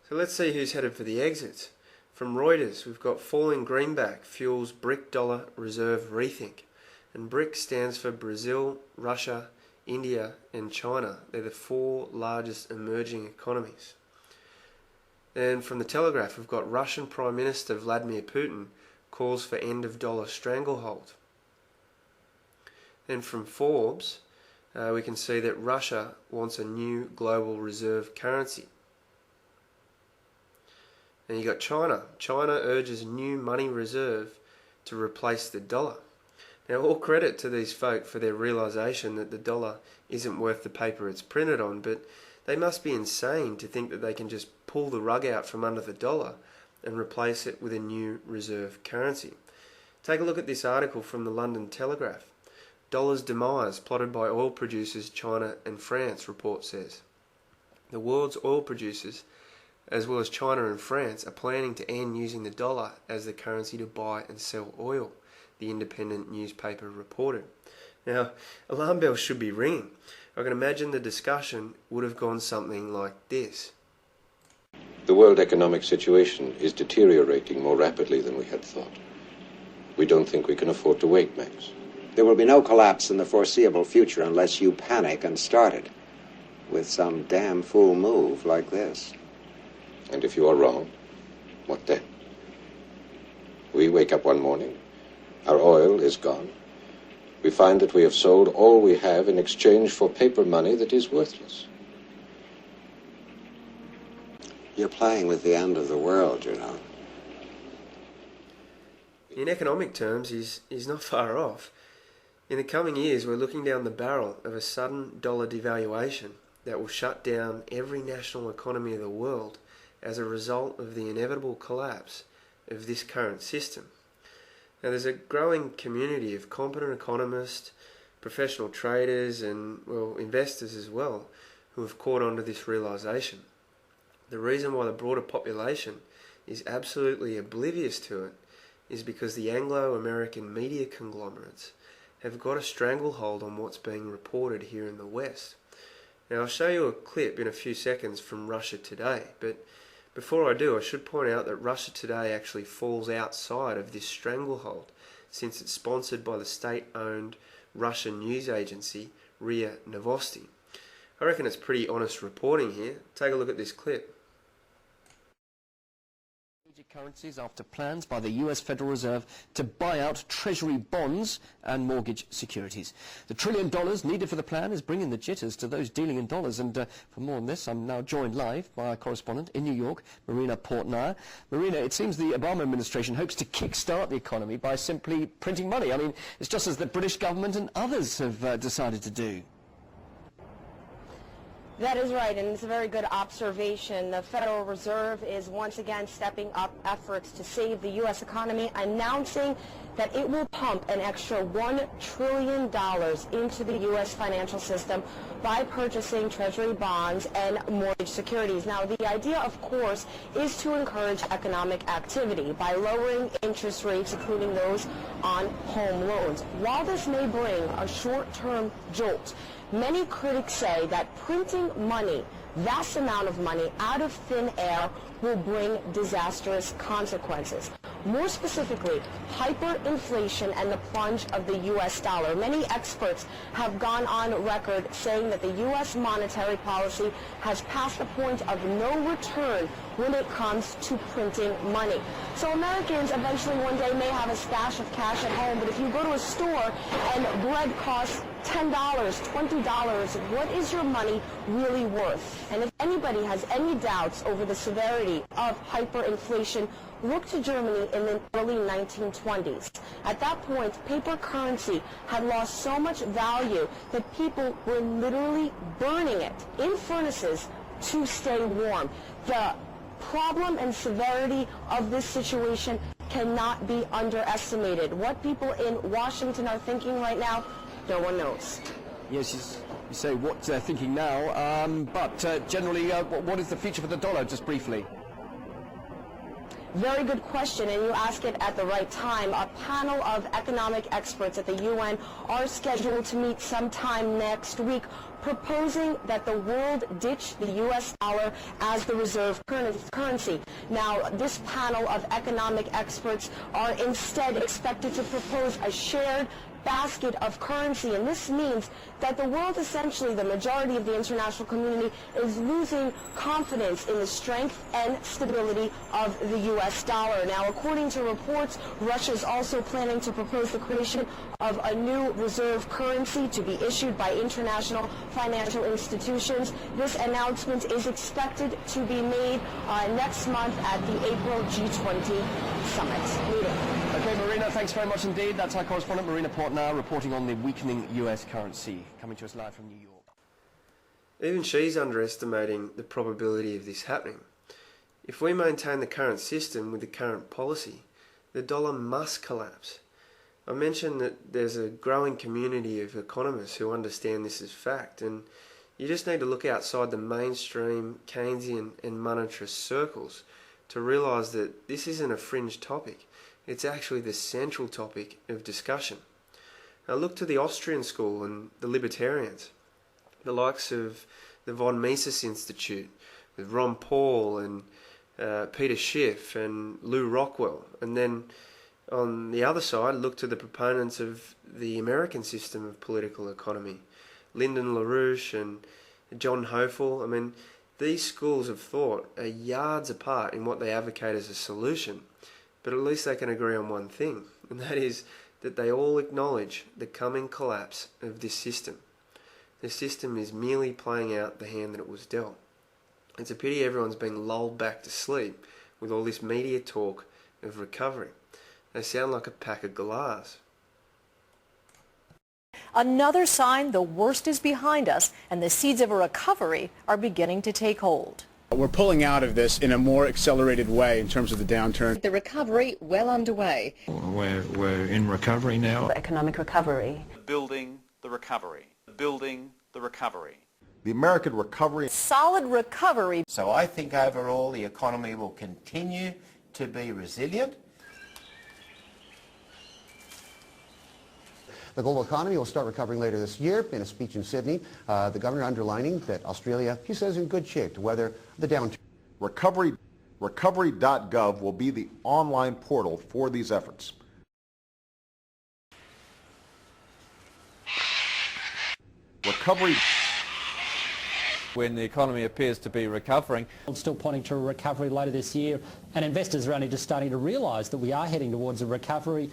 So let's see who's headed for the exits. From Reuters, we've got falling greenback fuels BRIC dollar reserve rethink. And BRIC stands for Brazil, Russia, India and China. They're the 4 largest emerging economies. Then from the Telegraph, we've got Russian Prime Minister Vladimir Putin calls for end of dollar stranglehold. Then from Forbes, we can see that Russia wants a new global reserve currency. And you got China. China urges new money reserve to replace the dollar. Now, all credit to these folk for their realisation that the dollar isn't worth the paper it's printed on, but they must be insane to think that they can just pull the rug out from under the dollar and replace it with a new reserve currency. Take a look at this article from the London Telegraph. Dollar's demise plotted by oil producers China and France, report says. The world's oil producers, as well as China and France, are planning to end using the dollar as the currency to buy and sell oil, the Independent newspaper reported. Now, alarm bells should be ringing. I can imagine the discussion would have gone something like this. The world economic situation is deteriorating more rapidly than we had thought. We don't think we can afford to wait, Max. There will be no collapse in the foreseeable future unless you panic and start it with some damn fool move like this. And if you are wrong, what then? We wake up one morning, our oil is gone. We find that we have sold all we have in exchange for paper money that is worthless. You're playing with the end of the world, you know. In economic terms, he's not far off. In the coming years, we're looking down the barrel of a sudden dollar devaluation that will shut down every national economy of the world as a result of the inevitable collapse of this current system. Now, there's a growing community of competent economists, professional traders and, well, investors as well, who have caught on to this realisation. The reason why the broader population is absolutely oblivious to it is because the Anglo-American media conglomerates have got a stranglehold on what's being reported here in the West. Now, I'll show you a clip in a few seconds from Russia Today, but before I do, I should point out that Russia Today actually falls outside of this stranglehold, since it's sponsored by the state-owned Russian news agency RIA Novosti. I reckon it's pretty honest reporting here. Take a look at this clip. Currencies after plans by the US Federal Reserve to buy out Treasury bonds and mortgage securities. The $1 trillion needed for the plan is bringing the jitters to those dealing in dollars. And for more on this, I'm now joined live by our correspondent in New York, Marina Portnair. Marina, it seems the Obama administration hopes to kickstart the economy by simply printing money. I mean, it's just as the British government and others have decided to do. That is right, and it's a very good observation. The Federal Reserve is once again stepping up efforts to save the U.S. economy, announcing that it will pump an extra $1 trillion into the U.S. financial system by purchasing Treasury bonds and mortgage securities. Now, the idea, of course, is to encourage economic activity by lowering interest rates, including those on home loans. While this may bring a short-term jolt, many critics say that printing money, vast amount of money, out of thin air will bring disastrous consequences. More specifically, hyperinflation and the plunge of the U.S. dollar. Many experts have gone on record saying that the U.S. monetary policy has passed the point of no return when it comes to printing money. So Americans eventually one day may have a stash of cash at home, but if you go to a store and bread costs $10, $20, what is your money really worth? And if anybody has any doubts over the severity of hyperinflation, look to Germany in the early 1920s. At that point, paper currency had lost so much value that people were literally burning it in furnaces to stay warm. The problem and severity of this situation cannot be underestimated. What people in Washington are thinking right now, no one knows. Yes, you say what they're thinking now, but generally, what is the future for the dollar, just briefly? Very good question, and you ask it at the right time. A panel of economic experts at the UN are scheduled to meet sometime next week, proposing that the world ditch the U.S. dollar as the reserve currency. Now, this panel of economic experts are instead expected to propose a shared basket of currency, and this means that the world, essentially the majority of the international community, is losing confidence in the strength and stability of the U.S. dollar. Now, according to reports, Russia is also planning to propose the creation of a new reserve currency to be issued by international financial institutions. This announcement is expected to be made next month at the April G20 summit meeting. Okay, Marina, thanks very much indeed. That's our correspondent, Marina Portnow, reporting on the weakening US currency, coming to us live from New York. Even she's underestimating the probability of this happening. If we maintain the current system with the current policy, the dollar must collapse. I mentioned that there's a growing community of economists who understand this as fact, and you just need to look outside the mainstream Keynesian and monetarist circles to realise that this isn't a fringe topic. It's actually the central topic of discussion. Now look to the Austrian school and the libertarians, the likes of the von Mises Institute, with Ron Paul and Peter Schiff and Lou Rockwell. And then on the other side, look to the proponents of the American system of political economy, Lyndon LaRouche and John Hofel. I mean, these schools of thought are yards apart in what they advocate as a solution, but at least they can agree on one thing, and that is that they all acknowledge the coming collapse of this system. The system is merely playing out the hand that it was dealt. It's a pity everyone's being lulled back to sleep with all this media talk of recovery. They sound like a pack of galahs. Another sign the worst is behind us and the seeds of a recovery are beginning to take hold. We're pulling out of this in a more accelerated way in terms of the downturn. The recovery well underway. We're in recovery now. Economic recovery. Building the recovery. Building the recovery. The American recovery. Solid recovery. So I think overall the economy will continue to be resilient. The global economy will start recovering later this year. In a speech in Sydney, the governor underlining that Australia, he says, in good shape to weather the downturn. Recovery.gov will be the online portal for these efforts. Recovery. When the economy appears to be recovering. Still pointing to a recovery later this year, and investors are only just starting to realise that we are heading towards a recovery